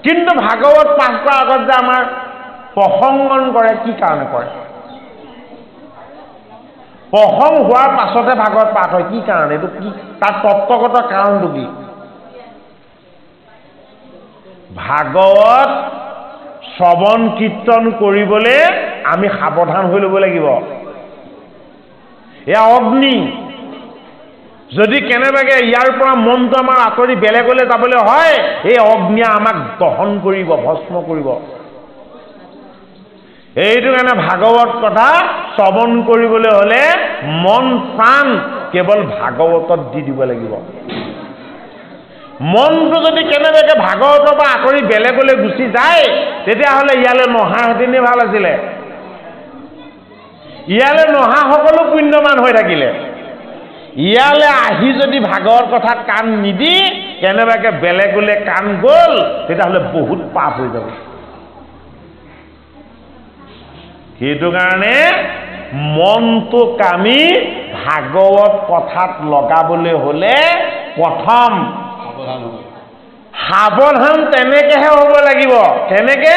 কিন্তু ভাগৱত পাঠ কৰাৰ আগত যে আমাৰ প্ৰসংগন কৰে, কি কাৰণে কৰে? প্ৰসংগ হোৱাৰ পাছতে ভাগৱত পাঠ হয়, কি কাৰণে? এইটো কি, তাৰ তত্ত্বগত কাৰণটো কি? ভাগৱত শ্ৰৱণ কীৰ্তন কৰিবলৈ আমি সাৱধান হৈ ল'ব লাগিব। এয়া অগ্নি, যদি কেনেবাকৈ ইয়াৰ পৰা মনটো আমাৰ আঁতৰি বেলেগলৈ যাবলৈ হয়, এই অগ্নিয়ে আমাক দহন কৰিব, ভস্ম কৰিব। এইটো কাৰণে ভাগৱত কথা শ্ৰৱণ কৰিবলৈ হ'লে মন প্ৰাণ কেৱল ভাগৱতত দি দিব লাগিব। মনটো যদি কেনেবাকৈ ভাগৱতৰ পৰা আঁতৰি বেলেগলৈ গুচি যায়, তেতিয়াহ'লে ইয়ালৈ নহাহেঁতেনেই ভাল আছিলে। ইয়ালৈ নহা সকলো পুণ্যৱান হৈ থাকিলে, ইয়ালৈ আহি যদি ভাগৱত কথাত কাণ নিদি কেনেবাকৈ বেলেগলৈ কাণ গ'ল, তেতিয়াহ'লে বহুত পাপ হৈ যাব। সেইটো কাৰণে মনটোক আমি ভাগৱত কথাত লগাবলৈ হ'লে প্ৰথম সাৱধান তেনেকেহে হ'ব লাগিব। কেনেকে?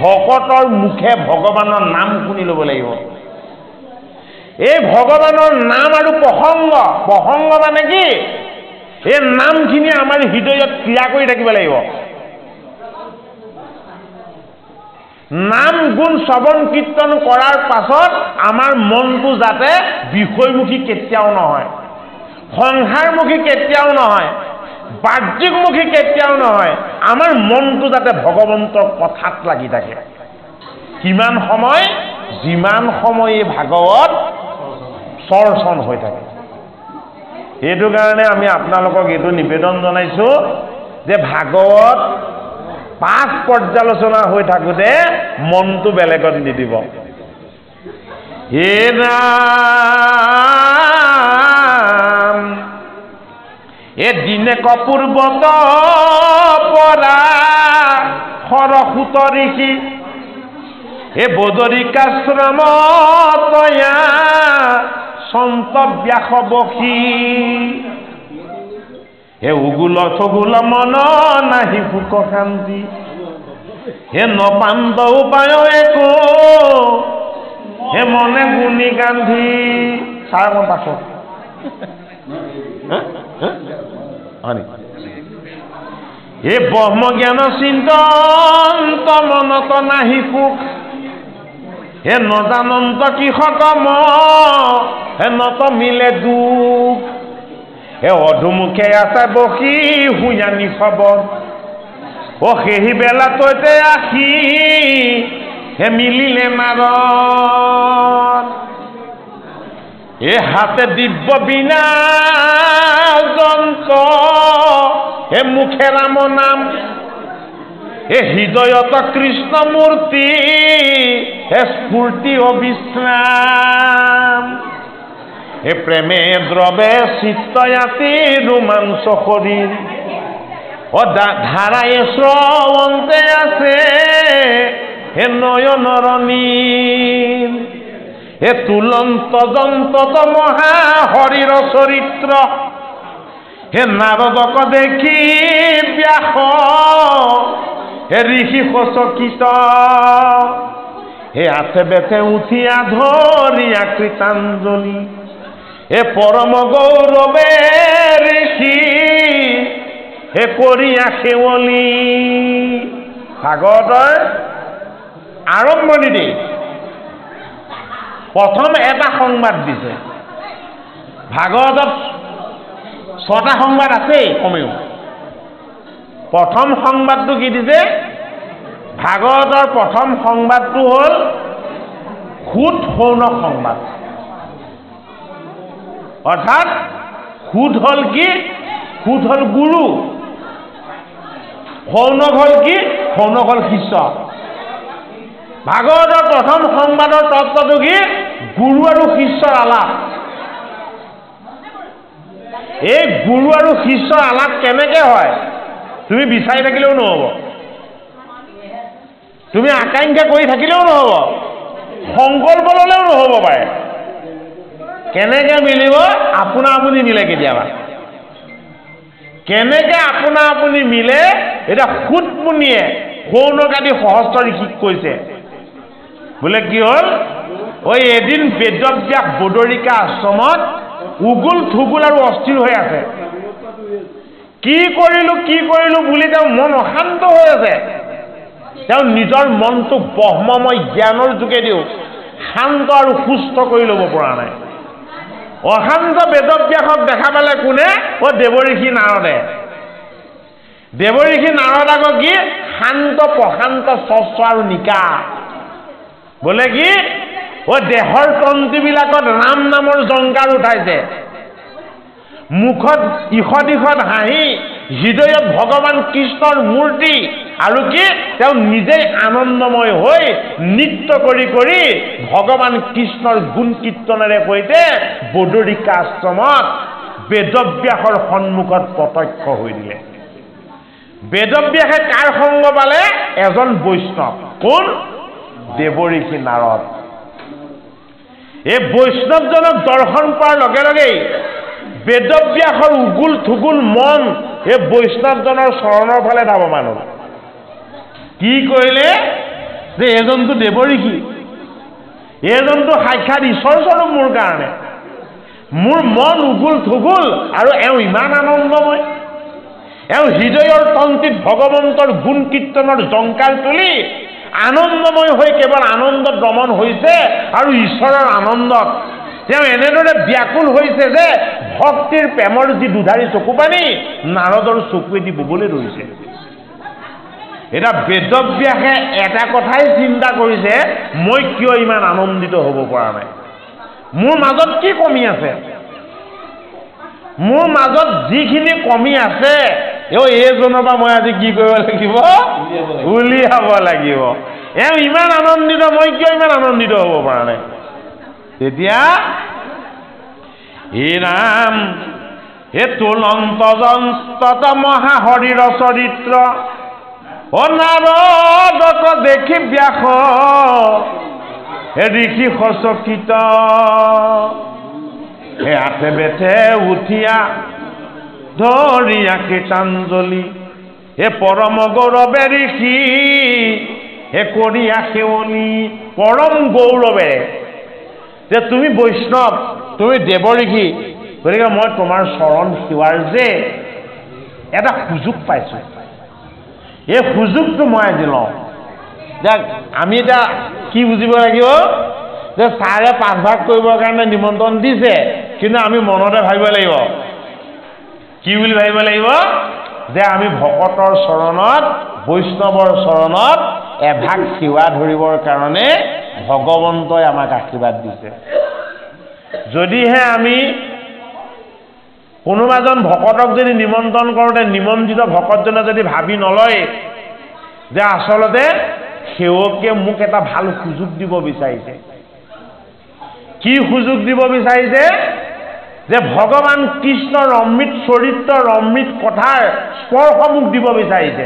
ভকতৰ মুখে ভগৱানৰ নাম শুনি ল'ব লাগিব। এই ভগৱানৰ নাম আৰু প্ৰসংগ, প্ৰসংগ মানে কি? এই নামখিনি আমাৰ হৃদয়ত ক্ৰিয়া কৰি থাকিব লাগিব। নাম গুণ শ্ৰৱণ কীৰ্তন কৰাৰ পাছত আমাৰ মনটো যাতে বিষয়মুখী কেতিয়াও নহয়, সংসাৰমুখী কেতিয়াও নহয়, বাহ্যিকমুখী কেতিয়াও নহয়। আমাৰ মনটো যাতে ভগৱন্তৰ কথাত লাগি থাকে। কিমান সময়? যিমান সময় এই ভাগৱত চৰ্চন হৈ থাকে। সেইটো কাৰণে আমি আপোনালোকক এইটো নিবেদন জনাইছোঁ যে ভাগৱত পাঠ পৰ্যালোচনা হৈ থাকোঁতে মনটো বেলেগত নিদিব। হে ৰাম, এদিনে কপূৰ্বত পৰা সৰসূত ঋষি, এ বদৰিকাশ্ৰমতয়া সন্ত ব্যাস বসী, হে উগুল থগুল মন নাহি সুখ শান্তি, হে নপান্ত উপায় একো, হে মনে গুণী গান্ধী। চাই অকণ পাছত হে ব্ৰহ্ম জ্ঞান চিন্তন্ত মনত নাহি সুখ, হে নজানন্ত কৃষকম হে নত মিলে দুখ, হে অধুমুখে আছে বসি হুঁয়ানি খবৰ, অ সেই বেলা তৈতে আহি হে মিলিলে মাৰণ, এ হাতে দিব্য বিনা যন্ত্ৰ, হে মুখে ৰাম নাম, এ হৃদয়ত কৃষ্ণ মূৰ্তি, হে স্ফূৰ্তি অবিশ্ৰাম, হে প্ৰেমে দ্ৰৱে চিত্তয়াতি ৰোমাঞ্চ শৰীৰ, ও ধাৰায় শ্ৰবন্তে আছে হে নয়নৰ নীল, হে তুলন্ত যন্ত মহা হৰিৰ চৰিত্ৰ, হে নাৰদক দেখি ব্যাস হে ঋষি সচকিত হে আছে বেথে উঠিয়া ধৰিয়া কৃতাঞ্জলি হে পৰম গৌৰৱে ঋষি হে কৰিয়া সেৱলী ভাগৱতৰ আৰম্ভণিতে প্ৰথম এটা সংবাদ দিছে ভাগৱতত 6টা সংবাদ আছে কমেও প্ৰথম সংবাদটো কি দিছে ভাগৱতৰ প্ৰথম সংবাদটো হ'ল সুত সৌনক সংবাদ অৰ্থাৎ সুত হ'ল কি সুত হ'ল গুৰু সৌনক হ'ল কি সৌনক হ'ল শিষ্য ভাগৱতৰ প্ৰথম সংবাদৰ তত্ত্বটো কি গুৰু আৰু শিষ্যৰ আলাপ এই গুৰু আৰু শিষ্যৰ আলাপ কেনেকে হয় তুমি বিচাৰি থাকিলেও নহ'ব তুমি আকাংক্ষা কৰি থাকিলেও নহ'ব সংকল্প ল'লেও নহ'ব পাৰে কেনেকে মিলিব আপোনা আপুনি মিলে কেতিয়াবা কেনেকে আপোনা আপুনি মিলে এটা সুতমুনিয়ে সৌনক আদি সহস্ৰ ঋষিক কৈছে বোলে কি হ'ল ওই এদিন বেদব্যাস বদৰিকা আশ্ৰমত উগুল থুগুল আৰু অস্থিৰ হৈ আছে কি কৰিলো বুলি তেওঁ মন অশান্ত হৈ আছে তেওঁ নিজৰ মনটো ব্ৰহ্মময় জ্ঞানৰ যোগেদিও শান্ত আৰু সুস্থ কৰি ল'ব পৰা নাই অশান্ত বেদব্যাসক দেখা পালে কোনে ও দেৱঋষি নাৰদে দেৱঋষি নাৰদক কি শান্ত প্ৰশান্ত স্বচ্ছ আৰু নিকা বোলে কি ও দেহৰ তন্তুবিলাকত ৰাম নামৰ জংকাৰ উঠাইছে মুখত ইখত ইখত হাঁহি হৃদয়ত ভগৱান কৃষ্ণৰ মূৰ্তি আৰু কি তেওঁ নিজেই আনন্দময় হৈ নৃত্য কৰি কৰি ভগৱান কৃষ্ণৰ গুণ কীৰ্তনেৰে সৈতে বদৰিকা আশ্ৰমত বেদব্যাসৰ সন্মুখত প্ৰত্যক্ষ হৈ দিলে বেদব্যাসে কাৰ সংগ পালে এজন বৈষ্ণৱ কোন দেৱঋষি নাৰদ এই বৈষ্ণৱজনক দৰ্শন কৰাৰ লগে লগেই বেদব্যাসৰ উগুল থুগুল মন এই বৈষ্ণৱজনৰ চৰণৰ ফালে ধাৱমান হ'ল কি কৰিলে যে এজনটো দেৱঋষি এজনটো সাক্ষাৎ ঈশ্বৰ স্বৰূপ মোৰ কাৰণে মোৰ মন উগুল থুগুল আৰু এওঁ ইমান আনন্দময় এওঁ হৃদয়ৰ তন্তিত ভগৱন্তৰ গুণ কীৰ্তনৰ জংকাৰ তুলি আনন্দময় হৈ কেৱল আনন্দত ৰমণ হৈছে আৰু ঈশ্বৰৰ আনন্দত তেওঁ এনেদৰে ব্যাকুল হৈছে যে ভক্তিৰ প্ৰেমৰ যি দুধাৰী চকু পানী নাৰদৰ চকুৱেদি ববলৈ ধৰিছে এটা বেদব্যাসে এটা কথাই চিন্তা কৰিছে মই কিয় ইমান আনন্দিত হ'ব পৰা নাই মোৰ মাজত কি কমি আছে মোৰ মাজত যিখিনি কমি আছে এইজনৰ পৰা মই আজি কি কৰিব লাগিব উলিয়াব লাগিব এওঁ ইমান আনন্দিত মই কিয় ইমান আনন্দিত হ'ব পৰা নাই তেতিয়া হে ৰাম হে তুলন্ত জন্তত মহাহৰিৰ চৰিত্ৰ ও নাৰদক দেখি ব্যাস হে ঋষি সচকিত হে আঠে বেঠে উঠিয়া ধৰিয়া কৃতাঞ্জলি হে পৰম গৌৰৱে ঋষি হে কৰিয়া সেৱনী পৰম গৌৰৱেৰে যে তুমি বৈষ্ণৱ তুমি দেৱঋষি গতিকে মই তোমাৰ চৰণ সেৱাৰ যে এটা সুযোগ পাইছো এই সুযোগটো মই আজি লওঁ যে আমি এতিয়া কি বুজিব লাগিব যে ছাৰে 5 ভাগ কৰিবৰ কাৰণে নিমন্ত্ৰণ দিছে কিন্তু আমি মনতে ভাবিব লাগিব কি বুলি ভাবিব লাগিব যে আমি ভকতৰ চৰণত বৈষ্ণৱৰ চৰণত এভাগ সেৱা ধৰিবৰ কাৰণে ভগৱন্তই আমাক আশীৰ্বাদ দিছে যদিহে আমি কোনোবাজন ভকতক যদি নিমন্ত্ৰণ কৰোঁতে নিমন্ত্ৰিত ভকতজনে যদি ভাবি নলয় যে আচলতে সেৱকে মোক এটা ভাল সুযোগ দিব বিচাৰিছে কি সুযোগ দিব বিচাৰিছে যে ভগৱান কৃষ্ণৰ অমৃত চৰিত্ৰৰ অমৃত কথাৰ স্পৰ্শ মোক দিব বিচাৰিছে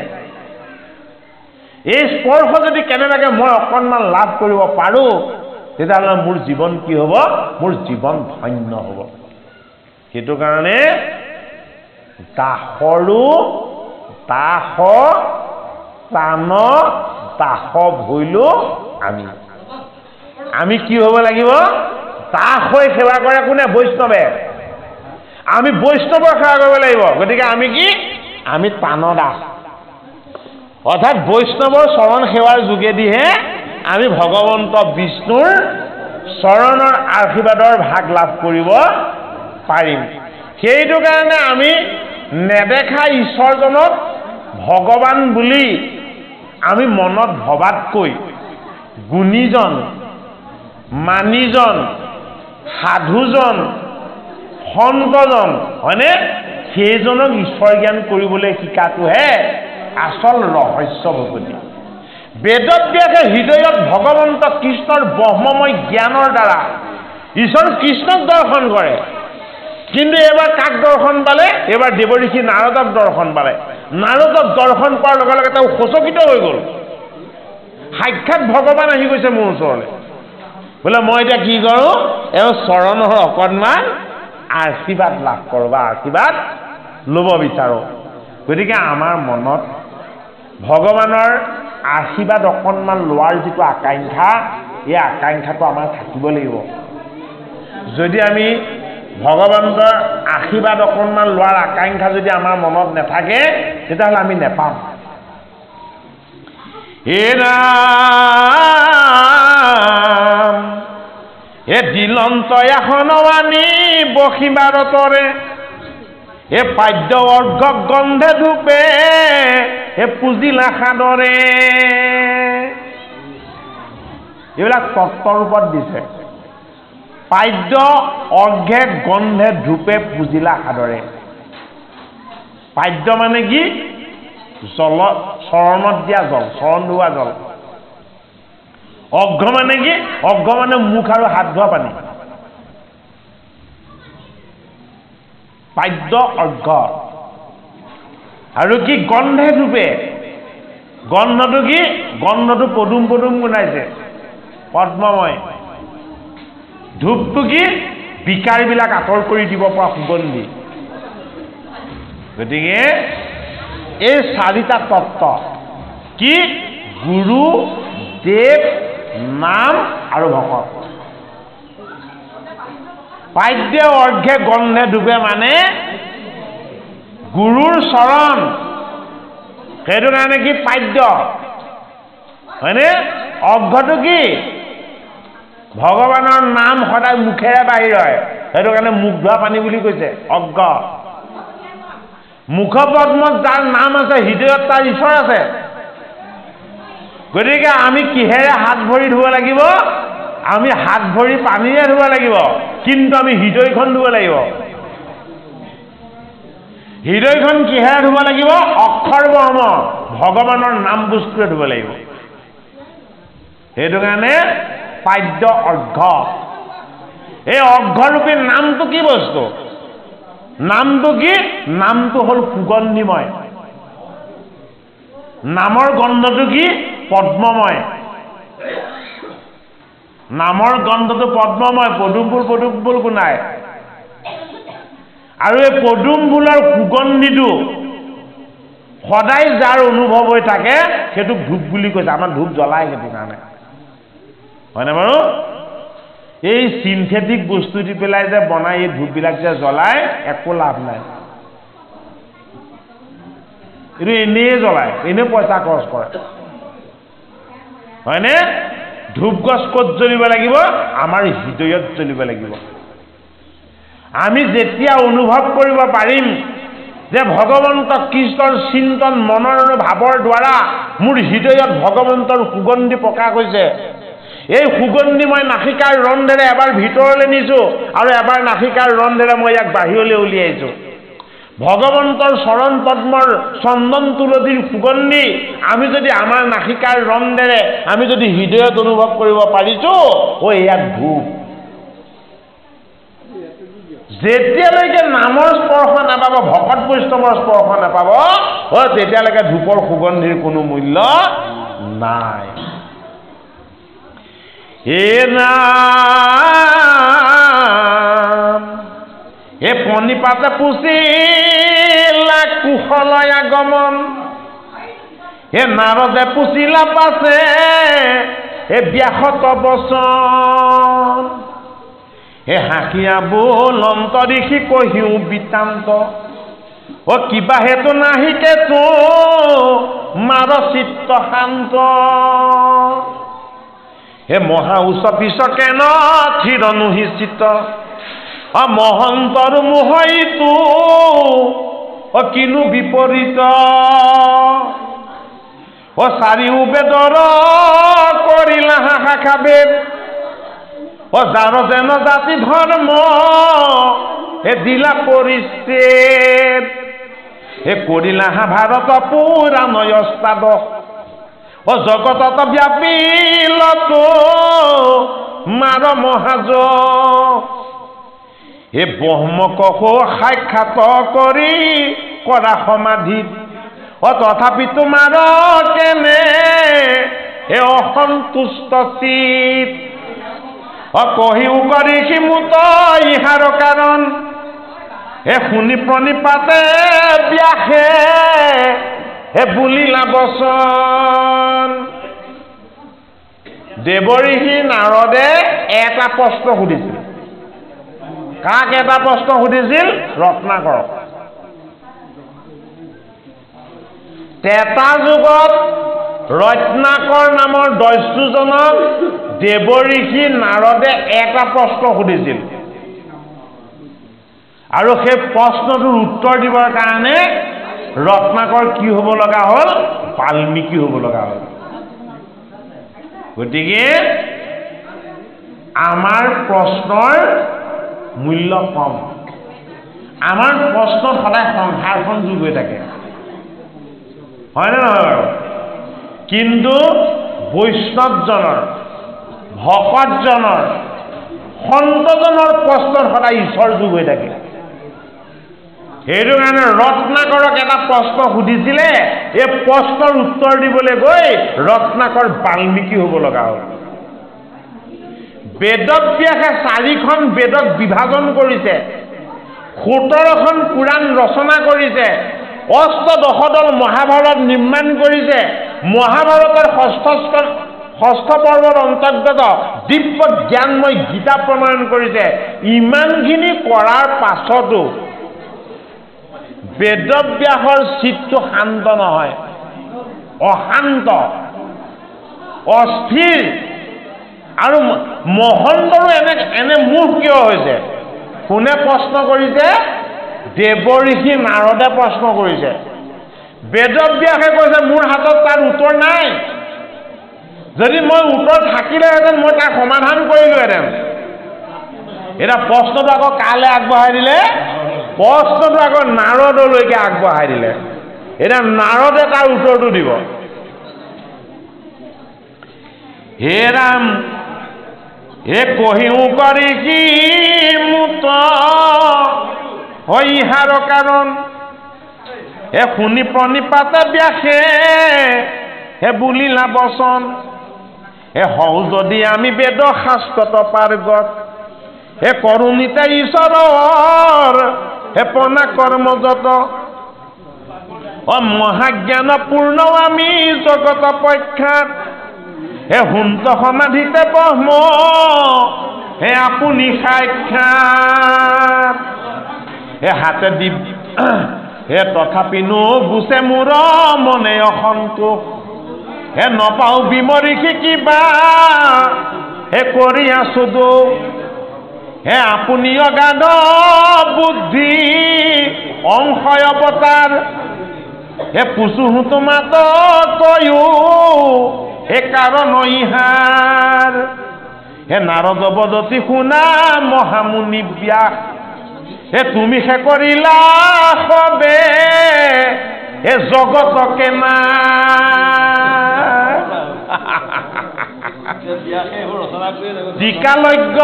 এই স্পৰ্শ যদি কেনেবাকৈ মই অকণমান লাভ কৰিব পাৰোঁ তেতিয়াহ'লে মোৰ জীৱন কি হ'ব মোৰ জীৱন ধন্য হ'ব সেইটো কাৰণে দাসৰো দাস প্ৰাণ দাস ভৈলো আমি কি হ'ব লাগিব দাস হৈ সেৱা কৰে কোনে বৈষ্ণৱে আমি বৈষ্ণৱৰ সেৱা কৰিব লাগিব গতিকে আমি কি আমি প্ৰাণ দাস অৰ্থাৎ বৈষ্ণৱৰ চৰণ সেৱাৰ যোগেদিহে আমি ভগৱন্ত বিষ্ণুৰ চৰণৰ আশীৰ্বাদৰ ভাগ লাভ কৰিব পাৰিম সেইটো কাৰণে আমি নেদেখা ঈশ্বৰজনক ভগৱান বুলি আমি মনত ভবাতকৈ গুণীজন মানিজন সাধুজন সন্তজন হয়নে সেইজনক ঈশ্বৰ জ্ঞান কৰিবলৈ শিকাটোহে আচল ৰহস্য ভগৱতী বেদব্যাসে হৃদয়ত ভগৱন্ত কৃষ্ণৰ ব্ৰহ্মময় জ্ঞানৰ দ্বাৰা ঈশ্বৰ কৃষ্ণক দৰ্শন কৰে কিন্তু এবাৰ কাক দৰ্শন পালে এবাৰ দেৱঋষি নাৰদক দৰ্শন পালে নাৰদক দৰ্শন পোৱাৰ লগে লগে তেওঁ সচকিত হৈ গ'ল সাক্ষাৎ ভগৱান আহি গৈছে মোৰ ওচৰলৈ বোলে মই এতিয়া কি কৰোঁ এওঁ চৰণৰ অকণমান আশীৰ্বাদ লাভ কৰোঁ বা আশীৰ্বাদ ল'ব বিচাৰোঁ গতিকে আমাৰ মনত ভগৱানৰ আশীৰ্বাদ অকণমান লোৱাৰ যিটো আকাংক্ষা এই আকাংক্ষাটো আমাৰ থাকিব লাগিব যদি আমি ভগৱানৰ আশীৰ্বাদ অকণমান লোৱাৰ আকাংক্ষা যদি আমাৰ মনত নাথাকে তেতিয়াহ'লে আমি নেপাম হে ৰাম হে দিলন্ত এখন আনি বসিবাৰতৰে হে পাদ্য অৰ্ঘ গন্ধে ধূপে হে পুজিলা সাদৰে এইবিলাক তত্ত্বৰ ৰূপত দিছে পাদ্য অৰ্ঘে গন্ধে ধূপে পুজিলা সাদৰে পাদ্য মানে কি জল চৰণত দিয়া জল চৰণ ধোৱা জল অৰ্ঘ মানে কি অৰ্ঘ মানে মুখ আৰু হাত ধোৱা পানী পাদ্য অৰ্ঘ আৰু কি গন্ধে ধূপে গন্ধটো কি গন্ধটো পদুম পদুম গুণাইছে পদ্মময় ধূপটো কি বিকাৰবিলাক আঁতৰ কৰি দিব পৰা সুগন্ধি গতিকে এই চাৰিটা তত্ত্ব কি গুৰু দেৱ নাম আৰু ভকত পাদ্য অৰ্ঘে গন্ধে ধূপে মানে গুৰুৰ চৰণ সেইটো কাৰণে কি পাদ্য হয়নে অৰ্ঘটো কি ভগৱানৰ নাম সদায় মুখেৰে বাহিৰ হয় সেইটো কাৰণে মুখ ধোৱা পানী বুলি কৈছে অৰ্ঘ মুখপদ্মত যাৰ নাম আছে হৃদয়ত তাৰ ঈশ্বৰ আছে গতিকে আমি কিহেৰে হাত ভৰি ধুব লাগিব আমি হাত ভৰি পানীৰে ধুব লাগিব কিন্তু আমি হৃদয়খন ধুব লাগিব হৃদয়খন কিহেৰে ধুব লাগিব অক্ষৰ ব্ৰহ্ম ভগৱানৰ নাম বস্তুৰে ধুব লাগিব সেইটো কাৰণে পাদ্য অৰ্ঘ এই অৰ্ঘৰূপী নামটো কি বস্তু নামটো কি নামটো হ'ল সুগন্ধিময় নামৰ গন্ধটো কি পদ্মময় নামৰ গন্ধটো পদ্মময় পদুম ফুল গুণাই আৰু এই পদুম ফুলৰ সুগন্ধিটো সদায় যাৰ অনুভৱ হৈ থাকে সেইটোক ধূপ বুলি কৈছে আমাৰ ধূপ জ্বলাই সেইটো কাৰণে হয়নে বাৰু এই সিনথেটিক বস্তু দি পেলাই যে বনাই এই ধূপবিলাক যে জ্বলাই একো লাভ নাই এইটো এনেই জ্বলাই এনেই পইচা খৰচ কৰে হয়নে ধূপ গছ ক'ত জ্বলিব লাগিব আমাৰ হৃদয়ত জ্বলিব লাগিব আমি যেতিয়া অনুভৱ কৰিব পাৰিম যে ভগৱন্ত কৃষ্ণৰ চিন্তন মনৰ আৰু ভাৱৰ দ্বাৰা মোৰ হৃদয়ত ভগৱন্তৰ সুগন্ধি প্ৰকাশ হৈছে এই সুগন্ধি মই নাসিকাৰ ৰন্ধেৰে এবাৰ ভিতৰলৈ নিছোঁ আৰু এবাৰ নাসিকাৰ ৰন্ধেৰে মই ইয়াক বাহিৰলৈ উলিয়াইছোঁ ভগৱন্তৰ চৰণ পদ্মৰ চন্দন তুলসীৰ সুগন্ধি আমি যদি আমাৰ নাসিকাৰ ৰন্ধেৰে আমি যদি হৃদয়ত অনুভৱ কৰিব পাৰিছোঁ ইয়াক ধূপ যেতিয়ালৈকে নামৰ স্পৰ্শ নাপাব ভকত বৈষ্ণৱৰ স্পৰ্শ নাপাব তেতিয়ালৈকে ধূপৰ সুগন্ধিৰ কোনো মূল্য নাই হে নাম এ পণিপাতে পুছিলা কুশলয় আগমন এ নাৰদে পুছিলা পাছে এ ব্যাসত বচন এ হাকিয়া বোল অন্তৰিষি কহিও বিতান্ত ও কিবা হেতু নাহিকে তো মাৰ চিত্ত শান্ত হে মহা উচ্চ পিছকে ন থিৰনুহিচিত মহন্তৰ মোহইতো কিনো বিপৰীত চাৰিও বেদৰ কৰিলা হাহাকা বেদ যাৰ যেন জাতি ধৰ্ম হে দিলা পৰিচ্ছেদ হে কৰিলা হা ভাৰত পুৰাণয় স্তাদক জগতত ব্যাপিলত মাৰ মহাজ হে ব্ৰহ্মকক সাক্ষাৎ কৰি কৰা সমাধিত তথাপি তোমাৰ কেনে হে অসন্তুষ্ট চিত কহিও কৰি সিমুত ইহাৰ কাৰণ হে শুনি প্ৰণিপাতে ব্যাসে হে বুলিলা বচন দেৱঋষি নাৰদে এটা প্ৰশ্ন সুধিছিল কাক এটা প্ৰশ্ন সুধিছিল ৰত্নাকৰক তেতা যুগত ৰত্নাকৰ নামৰ দস্যুজনক দেৱঋষি নাৰদে এটা প্ৰশ্ন সুধিছিল আৰু সেই প্ৰশ্নটোৰ উত্তৰ দিবৰ কাৰণে ৰত্নাকৰ কি হ'ব লগা হ'ল বাল্মীকি হ'ব লগা হ'ল গতিকে আমাৰ প্ৰশ্নৰ মূল্য কম আমাৰ প্ৰশ্ন সদায় সংসাৰখন যোগ হৈ থাকে হয়নে নহয় বাৰু কিন্তু বৈষ্ণৱজনৰ ভকতজনৰ সন্তজনৰ প্ৰশ্নত সদায় ঈশ্বৰ যোগ হৈ থাকে সেইটো কাৰণে ৰত্নাকৰক এটা প্ৰশ্ন সুধিছিলে এই প্ৰশ্নৰ উত্তৰ দিবলৈ গৈ ৰত্নাকৰ বাল্মীকি হ'ব লগা হ'ল বেদব্যাসে 4খন বেদক বিভাজন কৰিছে 17খন পুৰাণ ৰচনা কৰিছে অষ্টদশদল মহাভাৰত নিৰ্মাণ কৰিছে মহাভাৰতৰ ষষ্ঠ পৰ্বৰ অন্তৰ্গত দিব্য জ্ঞানময় গীতা প্ৰণয়ন কৰিছে ইমানখিনি কৰাৰ পাছতো বেদব্যাসৰ চিত্তটো শান্ত নহয় অশান্ত অস্থিৰ আৰু মহন্তৰো এনে মূৰ্খ কিয় হৈছে কোনে প্ৰশ্ন কৰিছে দেৱঋষি নাৰদে প্ৰশ্ন কৰিছে বেদব্যাসে কৈছে মোৰ হাতত তাৰ উত্তৰ নাই যদি মই উত্তৰ থাকিলেহেঁতেন মই তাৰ সমাধান কৰিলোহেঁতেন এতিয়া প্ৰশ্নটো আকৌ কালে আগবঢ়াই দিলে প্ৰশ্নটো আকৌ নাৰদলৈকে আগবঢ়াই দিলে এতিয়া নাৰদে তাৰ উত্তৰটো দিব হে ৰাম হে কহিও কৰি কি মুত ইহাৰ কাৰণ হে শুনি প্ৰণিপাতে ব্যাসে হে বুলিলা বচন হে হওঁ যদি আমি বেদ শাস্ত্ৰত পাৰ্গত হে কৰুণিতে ঈশ্বৰৰ হে পনা কৰ্মযত মহাজ্ঞান পূৰ্ণ আমি জগত প্ৰখ্যাত হে সুন্ত সমাধিতে ব্ৰহ্ম হে আপুনি সাক্ষাৎ হে হাতে দি হে তথাপিনো গুছে মোৰ মনে অসন্তোষ হে নপাওঁ বিমৰিষি কিবা হে কৰি আছো দুখ হে আপুনি অগাধ বুদ্ধি অংশয় অৱতাৰ হে পুচুহো তোমাত কয়ো হে কাৰণ ইহাৰ হে নাৰদ বদতি শুনা মহামুনি ব্যাস হে তুমি সে কৰিলা সবে হে জগতকে না টিকালজ্ঞ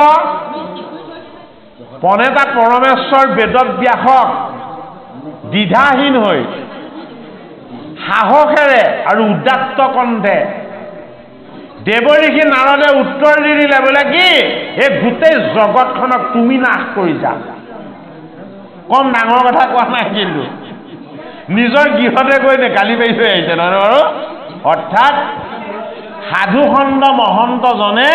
পনেতা পৰমেশ্বৰ বেদব্যাসক দ্বিধাহীন হৈ সাহসেৰে আৰু উদাত্ত কণ্ঠে দেৱঋষি নাৰদে উত্তৰ দি দিলে বোলে কি এই গোটেই জগতখনক তুমি নাশ কৰিছা কম ডাঙৰ কথা কোৱা নাই কিন্তু নিজৰ গৃহতে গৈ গালি পাৰি থৈ আহিছে নহয় বাৰু অৰ্থাৎ সাধুখণ্ড মহন্তজনে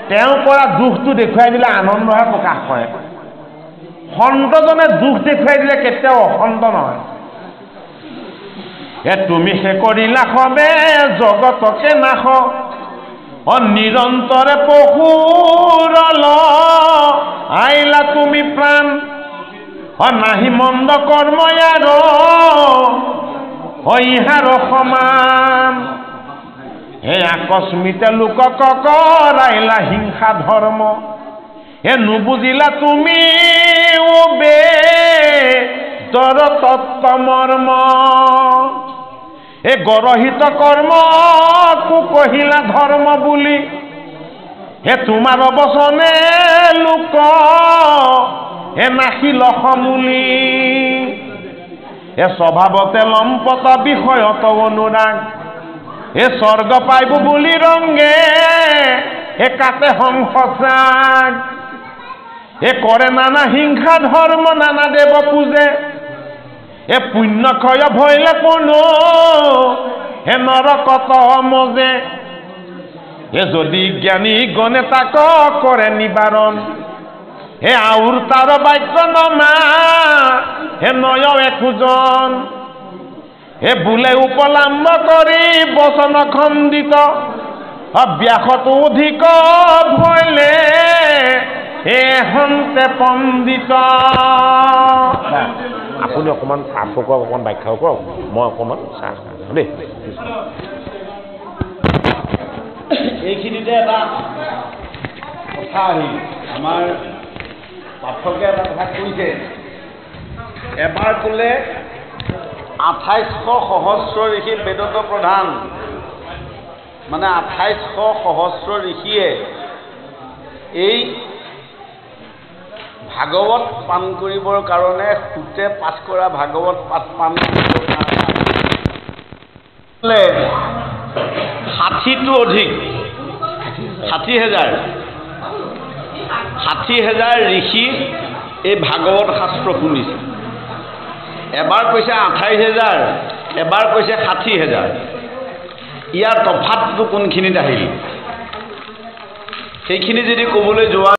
তেওঁ কৰা দুখটো দেখুৱাই দিলে আনন্দহে প্ৰকাশ কৰে সন্তজনে দুখ দেখুৱাই দিলে কেতিয়াও অসন্ত নহয় তুমি সে কৰিলা সবে জগতকে নাশ নিৰন্তৰে পশুৰল আইলা তুমি প্ৰাণ নাহি মন্দ কৰ্ম ইয়াৰ ইহাৰ সমান হে আকস্মিতে লোকক কৰাইলা হিংসা ধৰ্ম হে নুবুজিলা তুমি বে তৰ তত্ত্ব মৰ্ম এ গৰহিত কৰ্ম কহিলা ধৰ্ম বুলি হে তোমাৰ বচনে লোক হে নাখিল সমূলি এ স্বভাৱতে লম্পট বিষয়ত অনুৰাগ এ স্বৰ্গ পাইব বুলি ৰংগে এ কাটে সংসাৰ এ কৰে নানা হিংসা ধৰ্ম নানা দেৱ পূজে এ পুণ্যক্ষয় ভৈলে কোনো হে নৰকত মজে এ যদি জ্ঞানী গণে তাক কৰে নিবাৰণ হে আউৰ তাৰ বাক্য নমা হে নয় একোজন হে বোলে উপলম্ব কৰি বচন খণ্ডিত ব্যাসত অধিক ভৈলে হে হন্তে পণ্ডিত আপুনি অকণমান চাহ কওক অকণমান ব্যাখ্যাও কৰক মই অকণমান চাহ খাওঁ দেই এইখিনিতে এটা কথা আহিল আমাৰ পাঠকে এটা কথা কৈছে এবাৰ ক'লে 2800 সহস্ৰ ঋষি বেদত প্ৰধান মানে 2800 সহস্ৰ ঋষিয়ে এই ভাগৱত পান কৰিবৰ কাৰণে সুতে পাঠ কৰা ভাগৱত পান কৰিবৰ কাৰণে 60টো অধিক 60,000 ঋষি এই ভাগৱত শাস্ত্ৰ শুনিছে এবাৰ কৈছে 28,000 এবাৰ কৈছে 60,000 ইয়াৰ তফাতটো কোনখিনিত আহিল সেইখিনি যদি ক'বলৈ যোৱা